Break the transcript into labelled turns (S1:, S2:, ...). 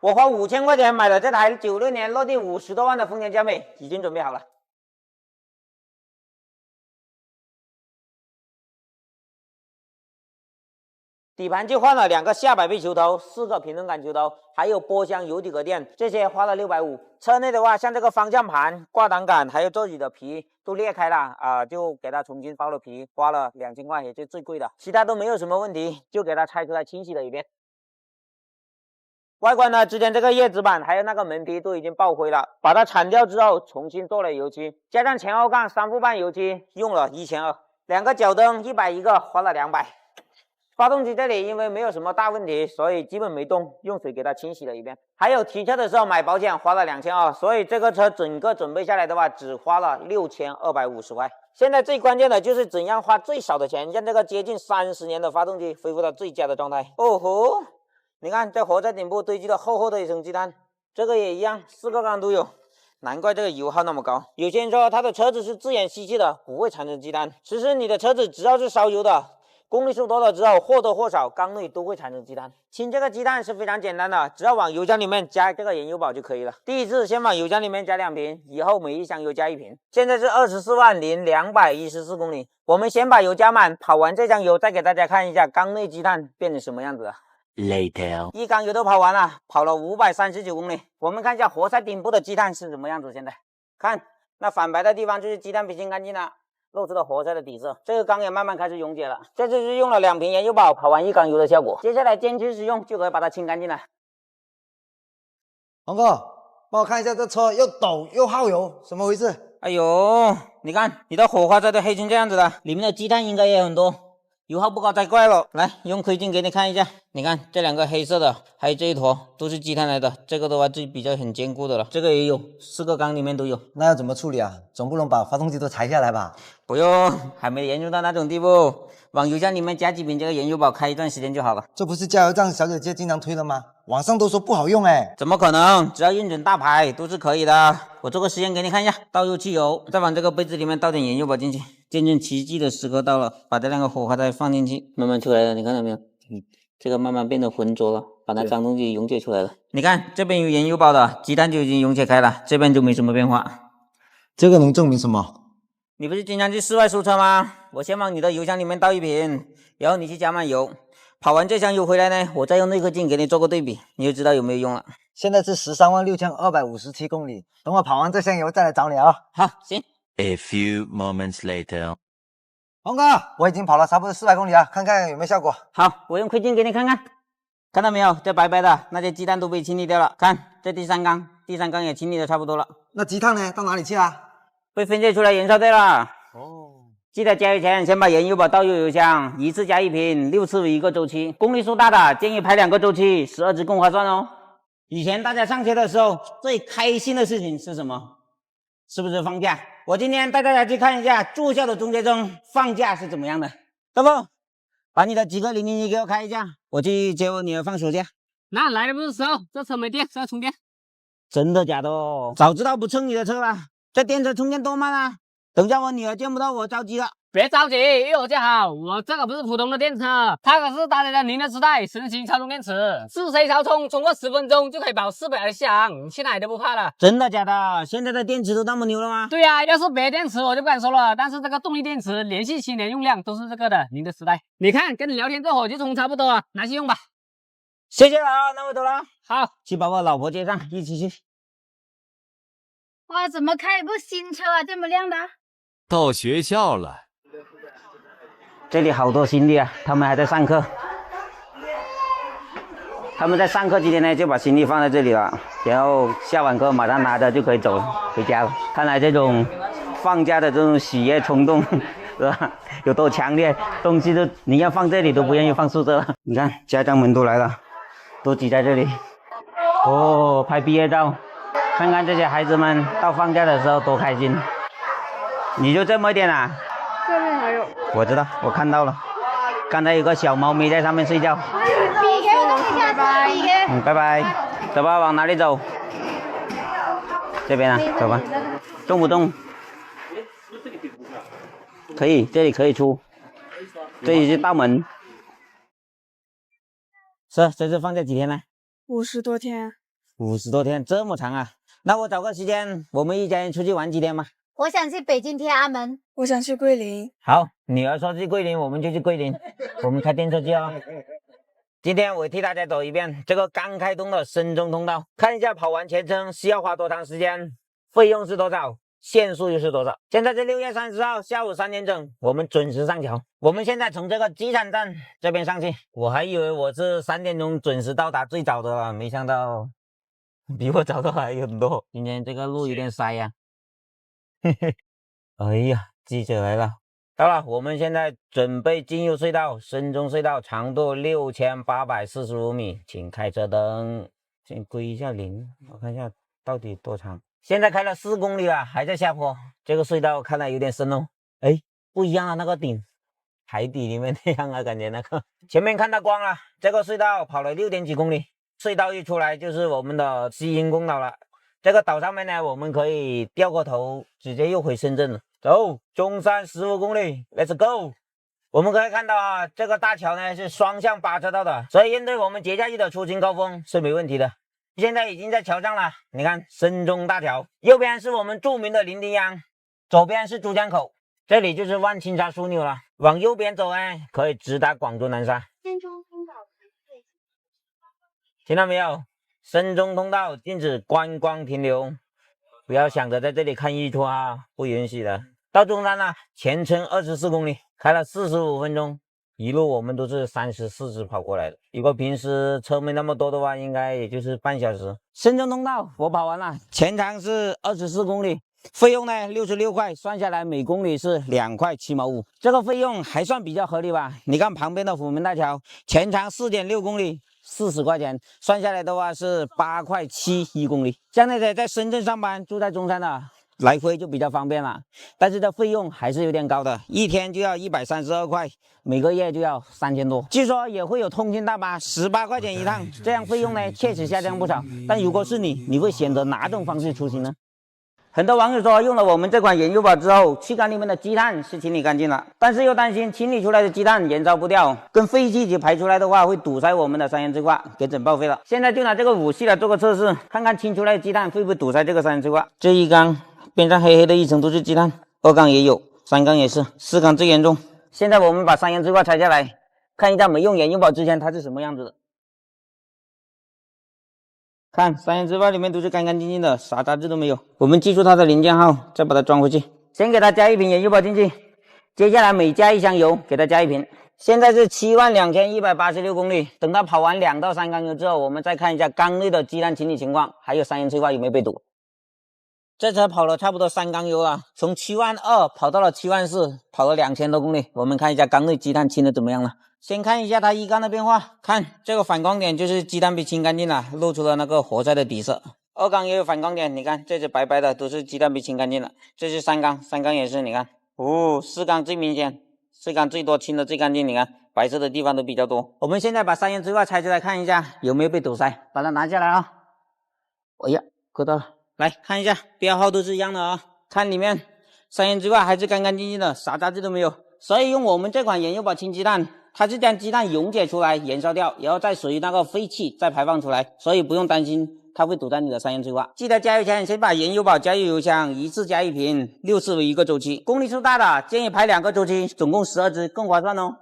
S1: 我花5000块钱买了这台96年落地50多万的丰田佳美，已经准备好了。底盘就换了2个下摆臂球头，4个平衡杆球头，还有波箱油底壳垫，这些花了650。车内的话，像这个方向盘、挂挡杆还有座椅的皮都裂开了就给它重新包了皮，花了2000块，也就最贵的，其他都没有什么问题，就给它拆出来清洗了一遍。外观呢，之前这个叶子板还有那个门皮都已经爆灰了，把它铲掉之后重新做了油漆，加上前后杠3副半油漆，用了1200。2个脚灯110个，花了200。发动机这里因为没有什么大问题，所以基本没动，用水给它清洗了一遍。还有提车的时候买保险花了2200，所以这个车整个准备下来的话，只花了6250块。现在最关键的就是怎样花最少的钱，让这个接近30年的发动机恢复到最佳的状态。哦吼，你看这活塞顶部堆积了厚厚的一层积碳，这个也一样，4个缸都有。难怪这个油耗那么高。有些人说他的车子是自然吸气的，不会产生积碳。其实你的车子只要是烧油的，公里数多了之后，或多或少缸内都会产生积碳。清这个积碳是非常简单的，只要往油箱里面加这个燃油宝就可以了。第一次先往油箱里面加2瓶，以后每一箱油加1瓶。现在是24.214公里。我们先把油加满，跑完这箱油，再给大家看一下缸内积碳变成什么样子了。
S2: Later，
S1: 一缸油都跑完了，跑了539公里。我们看一下活塞顶部的积碳是什么样子。现在看那反白的地方就是积碳皮清干净了。露出了活塞的底色，这个缸也慢慢开始溶解了。这就是用了2瓶燃油宝跑完1缸油的效果。接下来坚持使用就可以把它清干净了。
S3: 黄哥，帮我看一下这车又抖又耗油，怎么回事？
S1: 哎呦，你看你的火花塞都黑成这样子了，里面的积碳应该也很多，油耗不高才怪了。来，用窥镜给你看一下，你看这2个黑色的，还有这一坨都是积碳来的。这个的话就比较很坚固的了，这个也有，4个缸里面都有。
S3: 那要怎么处理啊？总不能把发动机都拆下来吧？
S1: 不用，还没严重到那种地步。往油箱里面加几瓶这个燃油宝，开一段时间就好了。
S3: 这不是加油站小姐姐经常推的吗？网上都说不好用哎。
S1: 怎么可能？只要认准大牌都是可以的。我做个实验给你看一下，倒入汽油，再往这个杯子里面倒点燃油宝进去，见证奇迹的时刻到了。把这2个火花塞放进去，慢慢出来了，你看到没有？这个慢慢变得浑浊了，把它脏东西溶解出来了。你看这边有燃油宝的，积碳就已经溶解开了，这边就没什么变化。
S3: 这个能证明什么？
S1: 你不是经常去室外收车吗？我先往你的油箱里面倒1瓶，然后你去加满油，跑完这箱油回来呢，我再用内窥镜给你做个对比，你就知道有没有用了。
S3: 现在是136257公里，等我跑完这箱油再来找你啊。
S1: 好，行。
S2: A few moments later，
S3: 黄哥，我已经跑了差不多400公里了，看看有没有效果。
S1: 好，我用窥镜给你看看，看到没有？这白白的那些积碳都被清理掉了。看这第3缸也清理的差不多了。
S3: 那积碳呢？到哪里去了？
S1: 被分解出来燃烧掉了。
S3: 哦，
S1: 记得加油前先把燃油宝倒入油箱，一次加1瓶，6次为1个周期。公里数大的建议排2个周期，12支更划算哦。以前大家上车的时候最开心的事情是什么？是不是放假？我今天带大家去看一下住校的中学生放假是怎么样的。大夫，把你的几个001给我开一下，我去接我女儿放暑假。
S4: 那来的不是时候，这车没电，需要充电。
S1: 真的假的哦？早知道不蹭你的车了，这电车充电多慢啊！等下我女儿见不到我着急了。
S4: 别着急，一会儿就好。我这个不是普通的电车，它可是搭载了宁德时代神行超充电池，4C超充，充过10分钟就可以保400的续航，你去哪里都不怕了。
S1: 真的假的？现在的电池都那么牛了吗？
S4: 对呀，要是别电池我就不敢说了，但是这个动力电池连续7年用量都是这个的宁德时代。你看，跟你聊天这会儿就充差不多了，拿去用吧。
S1: 谢谢了啊，那我走了。
S4: 好，
S1: 去把我老婆接上，一起去。
S5: 哇，怎么开一部新车啊？这么亮的？
S6: 到学校了。
S1: 这里好多兄弟啊，他们还在上课。他们在上课期间呢，就把行李放在这里了，然后下完课马上拿着就可以走回家了。看来这种放假的这种喜悦冲动，是吧？有多强烈，东西都你要放这里都不愿意放宿舍了。你看家长们都来了，都挤在这里。哦，拍毕业照，看看这些孩子们到放假的时候多开心。你就这么一点啊？
S5: 这边还有。
S1: 我知道，我看到了，刚才有个小猫咪在上面睡觉。
S5: 拜拜。
S1: 拜拜。走吧，往哪里走？这边啊，走吧。动不动？可以，这里可以出。这里是大门。是，这次放假几天呢？
S5: 50多天。
S1: 50多天，这么长啊？那我找个时间，我们一家人出去玩几天吧。
S5: 我想去北京天安门。
S7: 我想去桂林。
S1: 好，女儿说去桂林，我们就去桂林。我们开电车去啊。今天我替大家走一遍这个刚开通的深中通道，看一下跑完全程需要花多长时间，费用是多少，限速又是多少。现在是6月30号下午3点整，我们准时上桥。我们现在从这个机场站这边上去，我还以为我是3点钟准时到达最早的了，没想到比我早的还有很多。今天这个路有点塞呀，嘿嘿。哎呀，记者来了。到了，我们现在准备进入隧道，深中隧道长度6845米，请开车灯。先归一下零，我看一下到底多长。现在开了4公里了，还在下坡。这个隧道看来有点深哦。哎，不一样啊，那个顶，海底里面那样啊，感觉那个。前面看到光了，这个隧道跑了6点几公里，隧道一出来就是我们的西营公岛了。这个岛上面呢，我们可以掉过头，直接又回深圳了。走，中山15公里 ，Let's go！ 我们可以看到啊，这个大桥呢是双向8车道的，所以应对我们节假日的出行高峰是没问题的。现在已经在桥上了，你看深中大桥，右边是我们著名的伶仃央，左边是珠江口，这里就是万青沙枢纽了。往右边走呢，可以直达广州南沙。听到没有？深中通道禁止观光停留，不要想着在这里看日出啊，不允许的。到中山了，全程24公里，开了45分钟，一路我们都是30、40跑过来的。如果平时车没那么多的话，应该也就是半小时。深中通道我跑完了，全长是24公里，费用呢66块，算下来每公里是2块7毛5，这个费用还算比较合理吧？你看旁边的虎门大桥，全长4.6公里。40块钱，算下来的话是8块7一公里。像那些在深圳上班、住在中山的，来回就比较方便了，但是这费用还是有点高的，一天就要132块，每个月就要3000多。据说也会有通勤大巴18块钱一趟，这样费用呢确实下降不少。但如果是你会选择哪种方式出行呢？很多网友说用了我们这款燃油宝之后，气缸里面的积碳是清理干净了，但是又担心清理出来的积碳燃烧不掉，跟废气一起排出来的话会堵塞我们的三元催化，给整报废了。现在就拿这个武器来做个测试，看看清出来的积碳会不会堵塞这个三元催化。这一缸边上黑黑的一层都是积碳，2缸也有，3缸也是，4缸最严重。现在我们把三元催化拆下来，看一下没用燃油宝之前它是什么样子的。看三元催化里面都是干干净净的，啥杂质都没有。我们记住它的零件号，再把它装回去。先给它加1瓶燃油宝进去，接下来每加1箱油给它加1瓶。现在是72186公里，等它跑完2到3缸油之后，我们再看一下缸内的积碳清理情况，还有三元催化有没有被堵。这车跑了差不多3缸油了，从72000跑到了74000，跑了2000多公里。我们看一下缸内积碳清的怎么样了。先看一下它1缸的变化，看这个反光点就是积碳被清干净了，露出了那个活塞的底色。2缸也有反光点，你看这是白白的，都是积碳被清干净了。这是3缸，3缸也是，你看，4缸最明显，4缸最多，清的最干净，你看白色的地方都比较多。我们现在把三元催化拆出来看一下有没有被堵塞，把它拿下来啊。哎呀，割到了，来看一下标号都是一样的啊，看里面三元催化还是干干净净的，啥杂质都没有。所以用我们这款燃油宝清积碳，它是将积碳溶解出来燃烧掉，然后再属于那个废气再排放出来，所以不用担心它会堵在你的三元催化。记得加油前先把燃油宝加入油箱，一次加1瓶，6次为1个周期。公里数大的建议排2个周期，总共12支更划算哦。